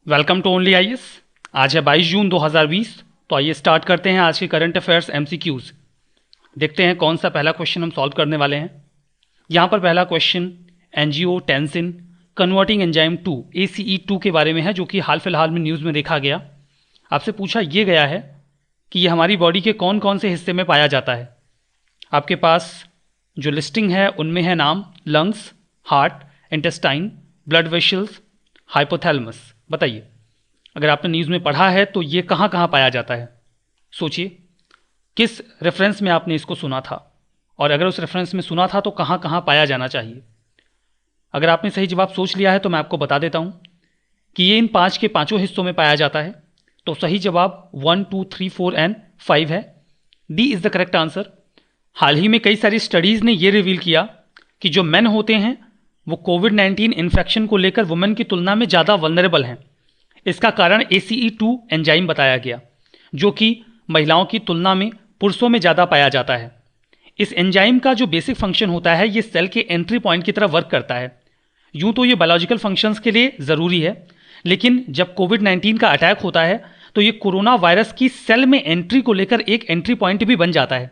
Welcome to only IAS. आज है 22 जून 2020। तो आइए स्टार्ट करते हैं आज के करंट अफेयर्स एमसीक्यूज। देखते हैं कौन सा पहला क्वेश्चन हम सॉल्व करने वाले हैं। यहाँ पर पहला question angiotensin converting enzyme 2 ACE2 के बारे में है, जो कि हाल फिलहाल में न्यूज़ में देखा गया। आपसे पूछा ये गया है कि ये हमारी बॉडी के कौन कौन से हिस्से में पाया जाता है। आपके पास जो लिस्टिंग है उनमें है नाम lungs, heart, intestine, blood vessels, hypothalamus. बताइए, अगर आपने न्यूज़ में पढ़ा है तो ये कहाँ कहाँ पाया जाता है। सोचिए किस रेफरेंस में आपने इसको सुना था, और अगर उस रेफरेंस में सुना था तो कहाँ कहाँ पाया जाना चाहिए। अगर आपने सही जवाब सोच लिया है तो मैं आपको बता देता हूँ कि ये इन 5 के पाँचों हिस्सों में पाया जाता है। तो सही जवाब 1, 2, 3, 4 एंड 5 है। D is the correct answer. हाल ही में कई सारी स्टडीज़ ने ये रिवील किया कि जो मेन होते हैं वो कोविड-19 इन्फेक्शन को लेकर वुमेन की तुलना में ज़्यादा वल्नरेबल हैं। इसका कारण ACE2 एंजाइम बताया गया, जो कि महिलाओं की तुलना में पुरुषों में ज़्यादा पाया जाता है। इस एंजाइम का जो बेसिक फंक्शन होता है ये सेल के एंट्री पॉइंट की तरह वर्क करता है। यूँ तो ये बायोलॉजिकल फंक्शंस के लिए ज़रूरी है, लेकिन जब कोविड-19 का अटैक होता है तो ये कोरोना वायरस की सेल में एंट्री को लेकर एक एंट्री पॉइंट भी बन जाता है।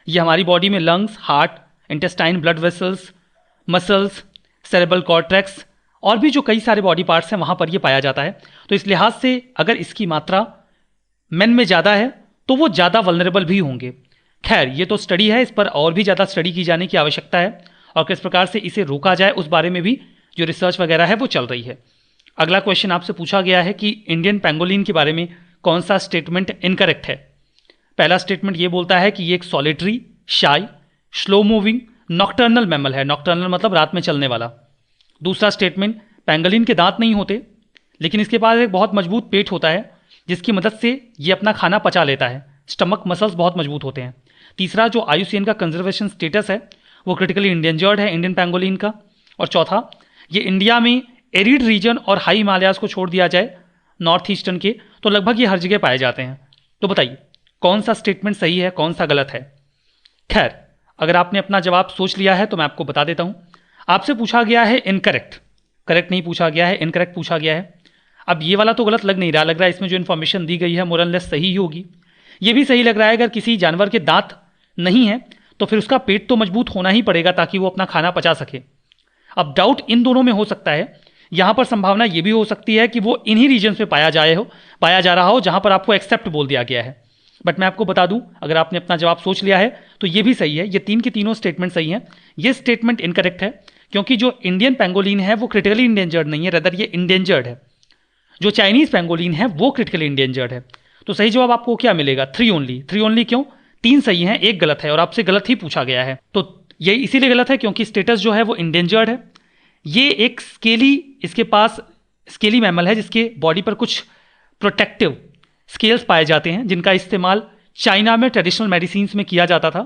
ये हमारी बॉडी में lungs, heart, intestine, blood vessels, muscles, cerebral cortex और भी जो कई सारे बॉडी पार्ट्स हैं वहाँ पर ये पाया जाता है। तो इस लिहाज से अगर इसकी मात्रा मेन में ज़्यादा है तो वो ज़्यादा वल्नरेबल भी होंगे। खैर, ये तो स्टडी है, इस पर और भी ज़्यादा स्टडी की जाने की आवश्यकता है और किस प्रकार से इसे रोका जाए उस बारे में भी जो रिसर्च वगैरह है वो चल रही है। अगला क्वेश्चन आपसे पूछा गया है कि इंडियन पेंगोलिन के बारे में कौन सा स्टेटमेंट इनकरेक्ट है। पहला स्टेटमेंट ये बोलता है कि ये एक सॉलिटरी, शाई, स्लो मूविंग, नॉक्टर्नल मैमल है। नॉक्टर्नल मतलब रात में चलने वाला। दूसरा स्टेटमेंट, पेंगोलिन के दांत नहीं होते, लेकिन इसके पास एक बहुत मजबूत पेट होता है जिसकी मदद से ये अपना खाना पचा लेता है। स्टमक मसल्स बहुत मजबूत होते हैं। तीसरा, जो IUCN का कंजर्वेशन स्टेटस है वो क्रिटिकली इंडेंजर्ड है इंडियन पेंगोलिन का। और चौथा, ये इंडिया में एरिड रीजन और हाई हिमालयाज को छोड़ दिया जाए नॉर्थ ईस्टर्न के तो लगभग ये हर जगह पाए जाते हैं। तो बताइए कौन सा स्टेटमेंट सही है, कौन सा गलत है। खैर, अगर आपने अपना जवाब सोच लिया है तो मैं आपको बता देता हूं। आपसे पूछा गया है इनकरेक्ट, करेक्ट नहीं पूछा गया है, इनकरेक्ट पूछा गया है। अब ये वाला तो गलत लग नहीं रहा, लग रहा है इसमें जो इन्फॉर्मेशन दी गई है मोर एंड लेस सही ही होगी। ये भी सही लग रहा है, अगर किसी जानवर के दांत नहीं है तो फिर उसका पेट तो मजबूत होना ही पड़ेगा ताकि वो अपना खाना पचा सके। अब डाउट इन दोनों में हो सकता है। यहां पर संभावना ये भी हो सकती है कि वो इन्हीं रीजन में पाया जा रहा हो जहां पर आपको एक्सेप्ट बोल दिया गया है। बट मैं आपको बता दूं, अगर आपने अपना जवाब सोच लिया है तो ये भी सही है। ये तीन के तीनों स्टेटमेंट सही हैं। ये स्टेटमेंट इनकरेक्ट है क्योंकि जो इंडियन पेंगोलिन है वो क्रिटिकली इंडेंजर्ड नहीं है, रदर ये इंडेंजर्ड है। जो चाइनीज पेंगोलिन है वो क्रिटिकली इंडेंजर्ड है। तो सही जवाब आपको क्या मिलेगा? 3 ओनली। 3 ओनली क्यों? 3 सही हैं, 1 गलत है और आपसे गलत ही पूछा गया है। तो ये इसीलिए गलत है क्योंकि स्टेटस जो है वो इंडेंजर्ड है। ये एक इसके पास स्केली मैमल है जिसके बॉडी पर कुछ प्रोटेक्टिव स्केल्स पाए जाते हैं जिनका इस्तेमाल चाइना में ट्रेडिशनल मेडिसिन में किया जाता था।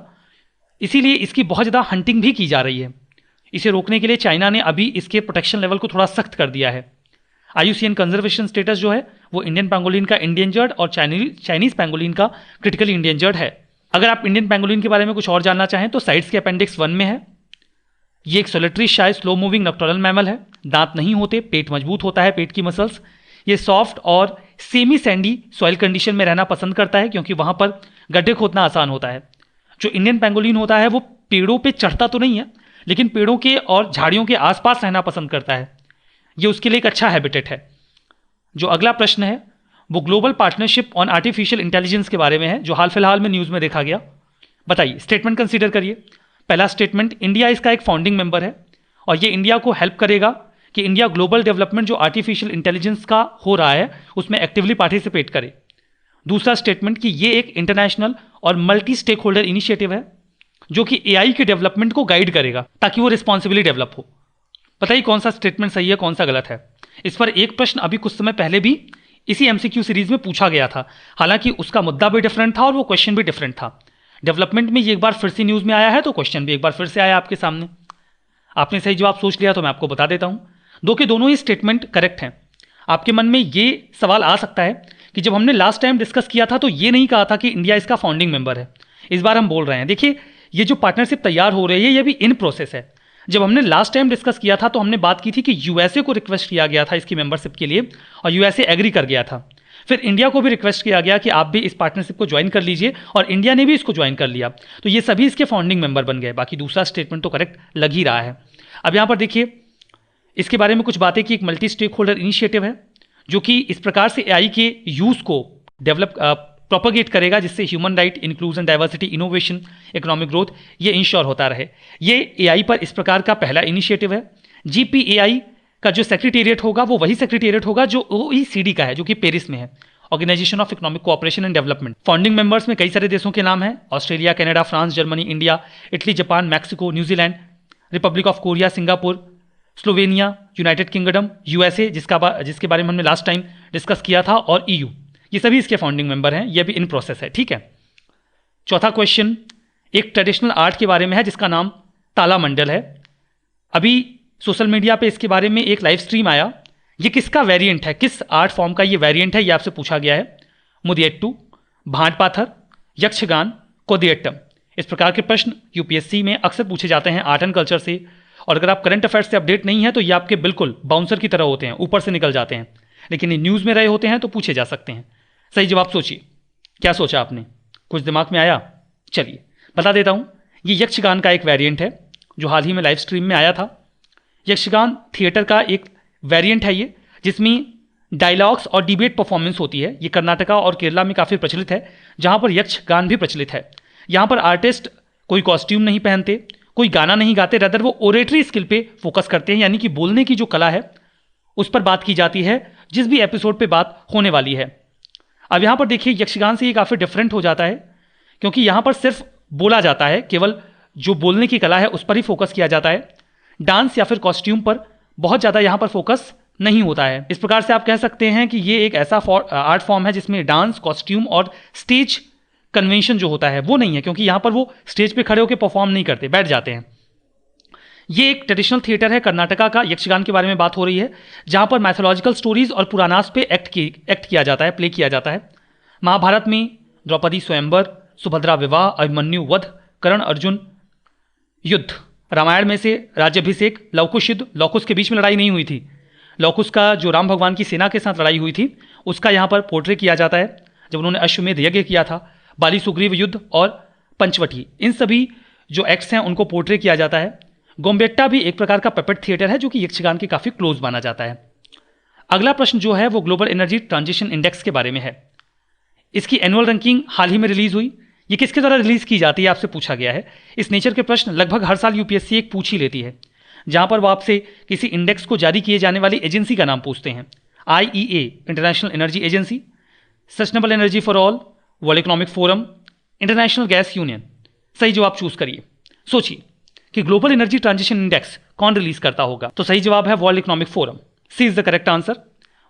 इसीलिए इसकी बहुत ज़्यादा हंटिंग भी की जा रही है। इसे रोकने के लिए चाइना ने अभी इसके प्रोटेक्शन लेवल को थोड़ा सख्त कर दिया है। IUCN कंजर्वेशन स्टेटस जो है वो इंडियन पेंगोलिन का इंडेंजर्ड और चाइनीज पेंगोलिन का क्रिटिकली इंडेंजर्ड है। अगर आप इंडियन पेंगोलिन के बारे में कुछ और जानना चाहें तो साइड्स के अपेंडिक्स 1 में है। ये एक सोलिटरी, शाय, स्लो मूविंग नॉक्टर्नल मैमल है। दांत नहीं होते, पेट मजबूत होता है, पेट की मसल्स। ये सॉफ्ट और सेमी सैंडी सॉइल कंडीशन में रहना पसंद करता है क्योंकि वहां पर गड्ढे खोदना आसान होता है। जो इंडियन पेंगोलिन होता है वो पेड़ों पे चढ़ता तो नहीं है, लेकिन पेड़ों के और झाड़ियों के आसपास रहना पसंद करता है। ये उसके लिए एक अच्छा हैबिटेट है। जो अगला प्रश्न है वो global partnership on artificial intelligence के बारे में है, जो हाल फिलहाल में न्यूज़ में देखा गया। बताइए, स्टेटमेंट कंसीडर करिए। पहला स्टेटमेंट, इंडिया इसका एक फाउंडिंग मेंबर है और ये इंडिया को हेल्प करेगा कि इंडिया ग्लोबल डेवलपमेंट जो आर्टिफिशियल इंटेलिजेंस का हो रहा है उसमें एक्टिवली पार्टिसिपेट करे। दूसरा स्टेटमेंट कि ये एक इंटरनेशनल और मल्टी स्टेक होल्डर इनिशिएटिव है जो कि AI के डेवलपमेंट को गाइड करेगा ताकि वो रिस्पॉन्सिबली डेवलप हो। बताइए कौन सा स्टेटमेंट सही है, कौन सा गलत है। इस पर एक प्रश्न अभी कुछ समय पहले भी इसी MCQ सीरीज में पूछा गया था। हालांकि उसका मुद्दा भी डिफरेंट था और वो क्वेश्चन भी डिफरेंट था। डेवलपमेंट में ये एक बार फिर से न्यूज़ में आया है तो क्वेश्चन भी एक बार फिर से आया आपके सामने। आपने सही जवाब सोच लिया तो मैं आपको बता देता हूं, दो के दोनों ही स्टेटमेंट करेक्ट हैं। आपके मन में ये सवाल आ सकता है कि जब हमने लास्ट टाइम डिस्कस किया था तो ये नहीं कहा था कि इंडिया इसका फाउंडिंग मेंबर है। इस बार हम बोल रहे हैं। देखिए, ये जो पार्टनरशिप तैयार हो रही है ये भी इन प्रोसेस है। जब हमने लास्ट टाइम डिस्कस किया था तो हमने बात की थी कि यूएसए को रिक्वेस्ट किया गया था इसकी मेंबरशिप के लिए और यूएसए एग्री कर गया था। फिर इंडिया को भी रिक्वेस्ट किया गया कि आप भी इस पार्टनरशिप को ज्वाइन कर लीजिए और इंडिया ने भी इसको ज्वाइन कर लिया, तो ये सभी इसके फाउंडिंग मेंबर बन गए। बाकी दूसरा स्टेटमेंट तो करेक्ट लग ही रहा है। अब यहाँ पर देखिए इसके बारे में कुछ बातें कि एक मल्टी स्टेक होल्डर इनिशिएटिव है जो कि इस प्रकार से एआई के यूज को डेवलप प्रोपोगेट करेगा जिससे human right, inclusion, diversity, innovation, economic growth ये इंश्योर होता रहे। ये एआई पर इस प्रकार का पहला इनिशिएटिव है। जीपीएआई का जो सेक्रेटेरिएट होगा वो वही सेक्रेटेरिएट होगा जो ओईसीडी का है, जो कि पेरिस में है, organisation of economic cooperation and development. Founding members में कई सारे देशों के नाम हैं: Australia, Canada, France, Germany, India, Italy, Japan, Mexico, New Zealand, Republic of Korea, Singapore, Slovenia, United Kingdom, USA जिसके बारे में हमने लास्ट टाइम डिस्कस किया था, और ईयू। ये सभी इसके फाउंडिंग मेंबर हैं। ये भी इन प्रोसेस है, ठीक है। चौथा क्वेश्चन एक ट्रेडिशनल आर्ट के बारे में है जिसका नाम ताला मंडल है। अभी सोशल मीडिया पे इसके बारे में एक लाइव स्ट्रीम आया। ये किसका वेरिएंट है, किस आर्ट फॉर्म का ये वेरिएंट है, ये आपसे पूछा गया है। मुदियट्टू, भाट पाथर, यक्षगान, कोदियट्टम। इस प्रकार के प्रश्न यूपीएससी में अक्सर पूछे जाते हैं आर्ट एंड कल्चर से, और अगर आप करंट अफेयर्स से अपडेट नहीं है तो ये आपके बिल्कुल बाउंसर की तरह होते हैं, ऊपर से निकल जाते हैं, लेकिन ये न्यूज़ में रहे होते हैं तो पूछे जा सकते हैं। सही जवाब सोचिए, क्या सोचा आपने, कुछ दिमाग में आया? चलिए बता देता हूँ। ये यक्षगान का एक वेरिएंट है जो हाल ही में लाइव स्ट्रीम में आया था। यक्षगान थिएटर का एक वेरिएंट है ये, जिसमें डायलॉग्स और डिबेट परफॉर्मेंस होती है। ये कर्नाटका और केरला में काफ़ी प्रचलित है, जहाँ पर यक्षगान भी प्रचलित है। यहाँ पर आर्टिस्ट कोई कॉस्ट्यूम नहीं पहनते, कोई गाना नहीं गाते, रदर वो ओरेटरी स्किल पे फोकस करते हैं, यानी कि बोलने की जो कला है उस पर बात की जाती है जिस भी एपिसोड पे बात होने वाली है। अब यहाँ पर देखिए यक्षगान से ये काफ़ी डिफरेंट हो जाता है, क्योंकि यहाँ पर सिर्फ बोला जाता है, केवल जो बोलने की कला है उस पर ही फोकस किया जाता है। डांस या फिर कॉस्ट्यूम पर बहुत ज़्यादा यहाँ पर फोकस नहीं होता है। इस प्रकार से आप कह सकते हैं कि ये एक ऐसा आर्ट फॉर्म है जिसमें डांस, कॉस्ट्यूम और स्टेज कन्वेंशन जो होता है वो नहीं है, क्योंकि यहाँ पर वो स्टेज पे खड़े होकर परफॉर्म नहीं करते, बैठ जाते हैं। ये एक ट्रेडिशनल थिएटर है कर्नाटका का। यक्षगान के बारे में बात हो रही है, जहाँ पर मैथोलॉजिकल स्टोरीज और पुराणास पे एक्ट किया जाता है, प्ले किया जाता है। महाभारत में द्रौपदी स्वयंवर, सुभद्रा विवाह, अभिमन्यु वध, कर्ण अर्जुन युद्ध। रामायण में से राज्याभिषेक, लवकुश युद्ध। लवकुश के बीच में लड़ाई नहीं हुई थी, लवकुश का जो राम भगवान की सेना के साथ लड़ाई हुई थी उसका यहाँ पर पोर्ट्रे किया जाता है, जब उन्होंने अश्वमेध यज्ञ किया था। बाली सुग्रीव युद्ध और पंचवटी, इन सभी जो एक्ट्स हैं उनको पोर्ट्रे किया जाता है। गोम्बेट्टा भी एक प्रकार का पपेट थिएटर है जो कि यक्षगान के काफ़ी क्लोज माना जाता है। अगला प्रश्न जो है वो ग्लोबल एनर्जी ट्रांजिशन इंडेक्स के बारे में है। इसकी एनुअल रैंकिंग हाल ही में रिलीज हुई। ये किसके द्वारा रिलीज की जाती है आपसे पूछा गया है। इस नेचर के प्रश्न लगभग हर साल यूपीएससी एक पूछ ही लेती है, जहां पर वो आपसे किसी इंडेक्स को जारी किए जाने वाली एजेंसी का नाम पूछते हैं। IEA international energy agency, sustainable energy for all, world economic forum, international gas union. सही जवाब चूज करिए। सोचिए कि ग्लोबल एनर्जी ट्रांजिशन इंडेक्स कौन रिलीज करता होगा, तो सही जवाब है world economic forum. C is the correct answer.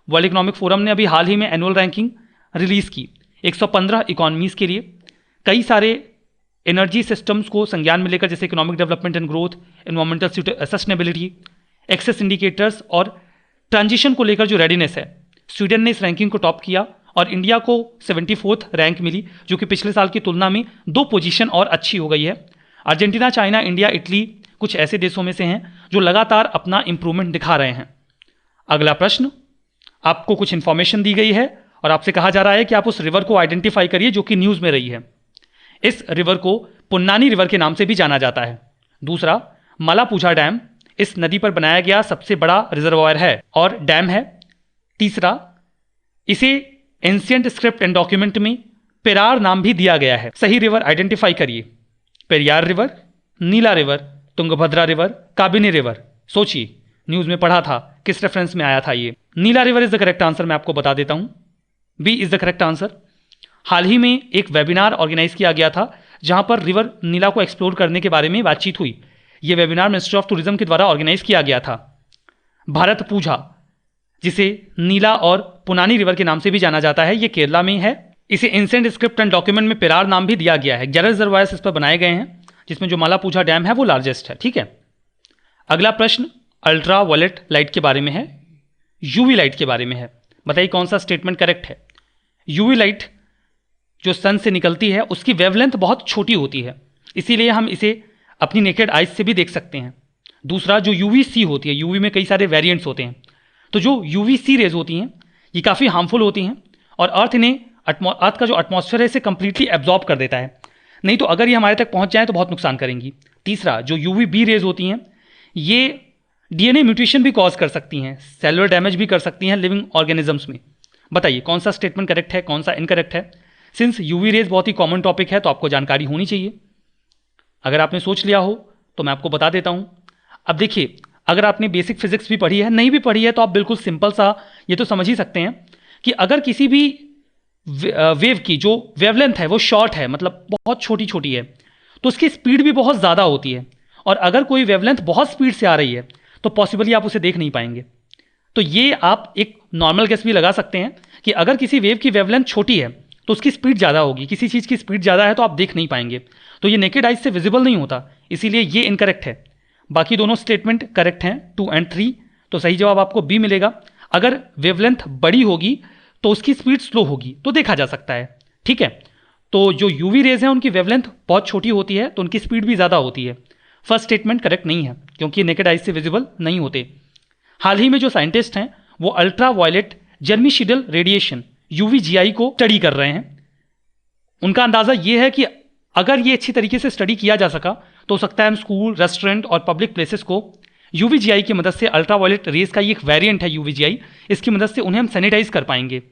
World economic forum ने अभी हाल ही में एनुअल रैंकिंग रिलीज की 115 इकोनॉमीज के लिए, कई सारे एनर्जी सिस्टम्स को संज्ञान में लेकर, जैसे economic development and growth, environmental sustainability, access indicators और ट्रांजिशन को लेकर जो रेडीनेस है। स्वीडन ने इस रैंकिंग को टॉप किया और इंडिया को 74th रैंक मिली, जो कि पिछले साल की तुलना में 2 पोजीशन और अच्छी हो गई है। अर्जेंटीना, चाइना, इंडिया, इटली कुछ ऐसे देशों में से हैं जो लगातार अपना इंप्रूवमेंट दिखा रहे हैं। अगला प्रश्न, आपको कुछ इंफॉर्मेशन दी गई है और आपसे कहा जा रहा है कि आप उस रिवर को आइडेंटिफाई करिए जो कि न्यूज़ में रही है। इस रिवर को पुन्नानी रिवर के नाम से भी जाना जाता है। दूसरा, मलापुझा डैम इस नदी पर बनाया गया सबसे बड़ा रिजर्वायर है और डैम है। तीसरा, इसे एंशिएंट स्क्रिप्ट एंड डॉक्यूमेंट में पेरार नाम भी दिया गया है। सही रिवर आइडेंटिफाई करिए। Periyar river, Nila river, Tungabhadra river, Kabini river. सोचिए, न्यूज़ में पढ़ा था, किस रेफरेंस में आया था ये। Nila river is the correct answer, मैं आपको बता देता हूं। B is the correct answer. हाल ही में एक वेबिनार ऑर्गेनाइज किया गया था जहां पर रिवर नीला को एक्सप्लोर करने के बारे में बातचीत हुई। यह वेबिनार मिनिस्ट्री ऑफ टूरिज्म के द्वारा ऑर्गेनाइज किया गया था। भारत पूजा, जिसे नीला और पुनानी रिवर के नाम से भी जाना जाता है, ये केरला में है। इसे एंशिएंट स्क्रिप्ट एंड डॉक्यूमेंट में पेरार नाम भी दिया गया है। 11 रिजर्वायर्स इस पर बनाए गए हैं, जिसमें जो मलापुझा डैम है वो लार्जेस्ट है। ठीक है। अगला प्रश्न अल्ट्रा वायलेट लाइट के बारे में है, यूवी लाइट के बारे में है। बताइए कौन सा स्टेटमेंट करेक्ट है। यूवी लाइट जो सन से निकलती है उसकी वेवलेंथ बहुत छोटी होती है, इसीलिए हम इसे अपनी नेकेड आइज से भी देख सकते हैं। दूसरा जो यूवीसी होती है, यूवी में कई सारे वेरिएंट्स होते हैं, तो जो यूवीसी रेज होती हैं ये काफ़ी हार्मफुल होती हैं और अर्थ का जो एटमॉस्फेयर है इसे कंप्लीटली एब्जॉर्ब कर देता है, नहीं तो अगर ये हमारे तक पहुंच जाए तो बहुत नुकसान करेंगी। तीसरा जो यूवीबी रेज होती हैं ये डीएनए म्यूटेशन भी कॉज कर सकती हैं, सेलुलर डैमेज भी कर सकती हैं लिविंग ऑर्गेनिजम्स में। बताइए कौन सा स्टेटमेंट करेक्ट है, कौन सा इनकरेक्ट है। सिंस यूवी रेज बहुत ही कॉमन टॉपिक है तो आपको जानकारी होनी चाहिए। अगर आपने सोच लिया हो तो मैं आपको बता देता हूं। अब देखिए, अगर आपने बेसिक फिजिक्स भी पढ़ी है, नहीं भी पढ़ी है, तो आप बिल्कुल सिंपल सा ये तो समझ ही सकते हैं कि अगर किसी भी वेव की जो वेवलेंथ है वो शॉर्ट है, मतलब बहुत छोटी छोटी है, तो उसकी स्पीड भी बहुत ज़्यादा होती है। और अगर कोई वेवलेंथ बहुत स्पीड से आ रही है तो पॉसिबली आप उसे देख नहीं पाएंगे। तो ये आप एक नॉर्मल गेस भी लगा सकते हैं कि अगर किसी वेव की वेवलेंथ छोटी है तो उसकी स्पीड ज़्यादा होगी, किसी चीज़ की स्पीड ज़्यादा है तो आप देख नहीं पाएंगे, तो ये नेकेड आइज से विजिबल नहीं होता, इसीलिए ये इनकरेक्ट है। बाकी दोनों स्टेटमेंट करेक्ट हैं 2 और 3, तो सही जवाब आपको बी मिलेगा। अगर वेवलेंथ बड़ी होगी तो उसकी स्पीड स्लो होगी, तो देखा जा सकता है। ठीक है, तो जो यूवी रेज हैं उनकी वेवलेंथ बहुत छोटी होती है तो उनकी स्पीड भी ज़्यादा होती है। फर्स्ट स्टेटमेंट करेक्ट नहीं है क्योंकि नेकेड आइज से विजिबल नहीं होते। हाल ही में जो साइंटिस्ट हैं वो अल्ट्रा वायलेट जर्मीशिडल रेडिएशन यूवीजीआई को स्टडी कर रहे हैं। उनका अंदाज़ा ये है कि अगर ये अच्छी तरीके से स्टडी किया जा सका तो हो सकता है हम स्कूल, रेस्टोरेंट और पब्लिक प्लेसेस को यूवीजीआई की मदद से, अल्ट्रा वायलेट रेज का ये एक वेरिएंट है यूवीजीआई, इसकी मदद से उन्हें हम सैनिटाइज कर पाएंगे।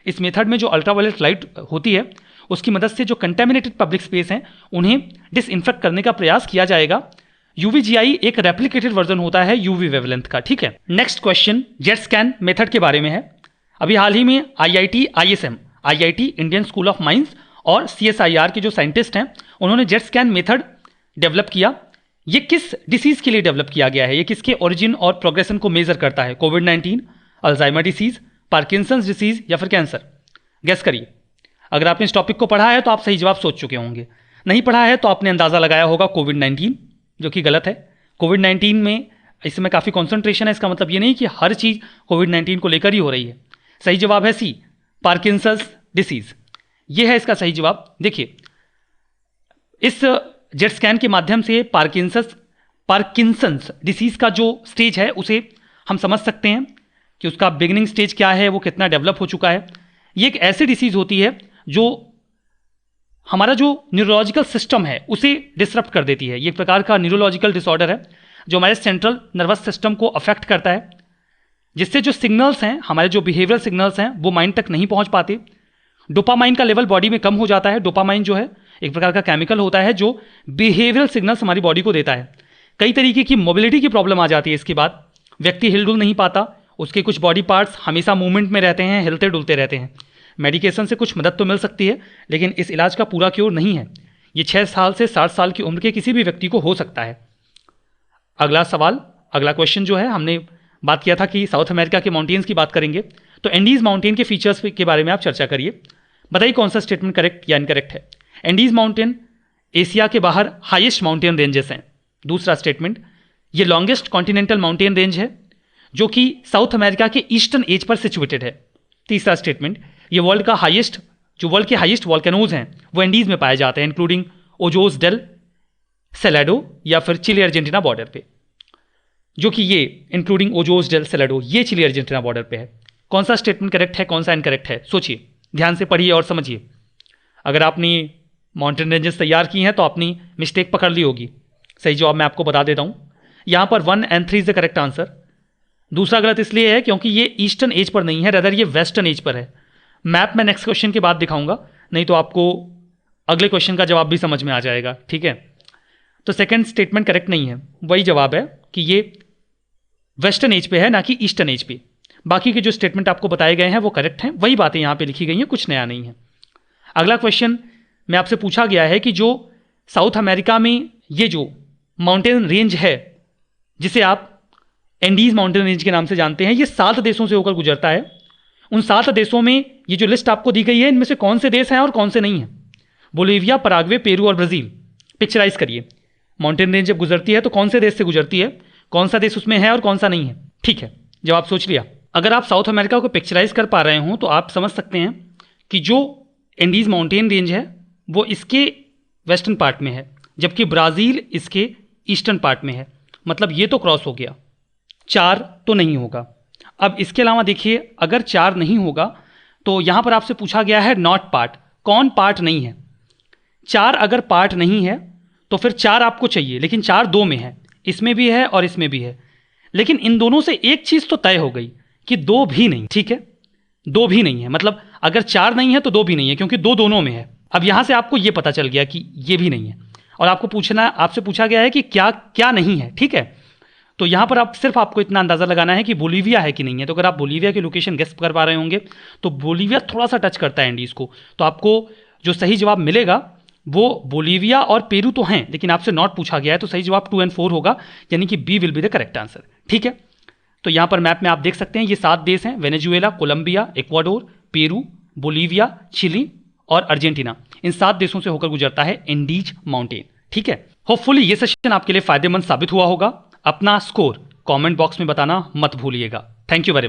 इस मेथड में जो अल्ट्रा वायलेट लाइट होती है उसकी मदद से जो कंटेमिनेटेड पब्लिक स्पेस हैं उन्हें डिसइंफेक्ट करने का प्रयास किया जाएगा। यूवीजीआई एक रेप्लिकेटेड वर्जन होता है यूवी वेवलेंथ का। ठीक है, next question jet scan method के बारे में है। अभी हाल ही में IIT Indian school of mines और सीएसआईआर के जो साइंटिस्ट हैं उन्होंने जेट स्कैन मेथड डेवलप किया। ये किस डिसीज के लिए डेवलप किया गया है, ये किसके ओरिजिन और प्रोग्रेशन को मेजर करता है? कोविड-19, अल्जाइमर डिसीज, पार्किंसंस डिसीज या फिर कैंसर? गैस करिए। अगर आपने इस टॉपिक को पढ़ा है तो आप सही जवाब सोच चुके होंगे, नहीं पढ़ा है तो आपने अंदाज़ा लगाया होगा कोविड-19, जो कि गलत है। कोविड-19 में इस समय काफ़ी कॉन्सेंट्रेशन है, इसका मतलब ये नहीं कि हर चीज़ कोविड-19 को लेकर ही हो रही है। सही जवाब है सी, पार्किंसंस डिसीज, ये है इसका सही जवाब। देखिए, इस जेट स्कैन के माध्यम से पार्किंसंस डिसीज का जो स्टेज है उसे हम समझ सकते हैं कि उसका बिगिनिंग स्टेज क्या है, वो कितना डेवलप हो चुका है। ये एक ऐसी डिसीज होती है जो हमारा जो न्यूरोलॉजिकल सिस्टम है उसे डिसरप्ट कर देती है। ये एक प्रकार का न्यूरोलॉजिकल डिसऑर्डर है जो हमारे सेंट्रल नर्वस सिस्टम को अफेक्ट करता है, जिससे जो सिग्नल्स हैं, हमारे जो बिहेवियरल सिग्नल्स हैं, वो माइंड तक नहीं पहुंच पाते। डोपामाइन का लेवल बॉडी में कम हो जाता है। डोपामाइन जो है एक प्रकार का केमिकल होता है जो बिहेवियरल सिग्नल्स हमारी बॉडी को देता है। कई तरीके की मोबिलिटी की प्रॉब्लम आ जाती है इसके बाद। व्यक्ति हिलडुल नहीं पाता, उसके कुछ बॉडी पार्ट्स हमेशा मूवमेंट में रहते हैं, हिलते डुलते रहते हैं। मेडिकेशन से कुछ मदद तो मिल सकती है लेकिन इस इलाज का पूरा क्योर नहीं है। ये 6 साल से 60 साल की उम्र के किसी भी व्यक्ति को हो सकता है। अगला सवाल, अगला क्वेश्चन जो है, हमने बात किया था कि साउथ अमेरिका के माउंटेन्स की बात करेंगे, तो एंडीज माउंटेन के फीचर्स के बारे में आप चर्चा करिए। बताइए कौन सा स्टेटमेंट करेक्ट या इनकरेक्ट है। एंडीज माउंटेन एशिया के बाहर हाईएस्ट माउंटेन रेंजेस हैं। दूसरा स्टेटमेंट, ये लॉन्गेस्ट कॉन्टिनेंटल माउंटेन रेंज है जो कि साउथ अमेरिका के ईस्टर्न एज पर सिचुएटेड है। तीसरा स्टेटमेंट, ये वर्ल्ड के हाईएस्ट वॉल्केनोज हैं वो एंडीज में पाए जाते हैं, इंक्लूडिंग ओजोस डेल सेलेडो या फिर चिली अर्जेंटीना बॉर्डर पे, जो कि ये इंक्लूडिंग ओजोस डेल सेलेडो ये चिली अर्जेंटीना बॉर्डर पे है। कौन सा स्टेटमेंट करेक्ट है, कौन सा इनकरेक्ट है? सोचिए, ध्यान से पढ़िए और समझिए। अगर आपने माउंटेन रेंजेस तैयार की हैं तो आपने मिस्टेक पकड़ ली होगी। सही जवाब मैं आपको बता देता हूँ, यहाँ पर 1 और 3 इज द करेक्ट आंसर। दूसरा गलत इसलिए है क्योंकि ये ईस्टर्न एज पर नहीं है, रदर ये वेस्टर्न एज पर है। मैप मैं नेक्स्ट क्वेश्चन के बाद दिखाऊंगा, नहीं तो आपको अगले क्वेश्चन का जवाब भी समझ में आ जाएगा। ठीक है, तो सेकंड स्टेटमेंट करेक्ट नहीं है, वही जवाब है कि ये वेस्टर्न एज पे है ना कि ईस्टर्न एज पे। बाकी के जो स्टेटमेंट आपको बताए गए हैं वो करेक्ट हैं, वही बातें यहाँ पे लिखी गई हैं, कुछ नया नहीं है। अगला क्वेश्चन में आपसे पूछा गया है कि जो साउथ अमेरिका में ये जो माउंटेन रेंज है जिसे आप एंडीज माउंटेन रेंज के नाम से जानते हैं, ये 7 देशों से होकर गुजरता है। उन 7 देशों में ये जो लिस्ट आपको दी गई है इनमें से कौन से देश हैं और कौन से नहीं हैं? बोलिविया, पराग्वे, पेरू और ब्राज़ील। पिक्चराइज करिए, माउंटेन रेंज जब गुजरती है तो कौन से देश से गुजरती है, कौन सा देश उसमें है और कौन सा नहीं है। ठीक है, जवाब सोच लिया। अगर आप साउथ अमेरिका को पिक्चराइज कर पा रहे हो तो आप समझ सकते हैं कि जो एंडीज माउंटेन रेंज है वो इसके वेस्टर्न पार्ट में है, जबकि ब्राज़ील इसके ईस्टर्न पार्ट में है। मतलब ये तो क्रॉस हो गया, 4 तो नहीं होगा। अब इसके अलावा देखिए, अगर 4 नहीं होगा तो यहां पर आपसे पूछा गया है नॉट पार्ट, कौन पार्ट नहीं है। 4 अगर पार्ट नहीं है तो फिर 4 आपको चाहिए, लेकिन 4 दो में है, इसमें भी है और इसमें भी है। लेकिन इन दोनों से एक चीज तो तय हो गई कि 2 भी नहीं, ठीक है, 2 भी नहीं है, मतलब अगर 4 नहीं है तो 2 भी नहीं है, क्योंकि 2 दोनों में है। अब यहां से आपको यह पता चल गया कि ये भी नहीं है, और आपसे पूछा गया है कि क्या क्या नहीं है, ठीक है। तो यहां पर आपको इतना अंदाजा लगाना है कि बोलीविया है कि नहीं है। तो अगर आप बोलीविया की लोकेशन गेस कर पा रहे होंगे तो बोलीविया थोड़ा सा टच करता है एंडीज को, तो आपको जो सही जवाब मिलेगा वो बोलीविया और पेरू तो हैं, लेकिन आपसे नॉट पूछा गया है, तो सही जवाब 2 और 4 होगा, यानी कि B will be the correct answer, ठीक है। तो यहां पर मैप में आप देख सकते हैं ये 7 देश हैं, Venezuela, Colombia, Ecuador, Peru, Bolivia, Chile और अर्जेंटीना। इन 7 देशों से होकर गुजरता है एंडीज माउंटेन, ठीक है। होपफुली ये सेशन आपके लिए फायदेमंद साबित हुआ होगा। अपना स्कोर कमेंट बॉक्स में बताना मत भूलिएगा। Thank you very much.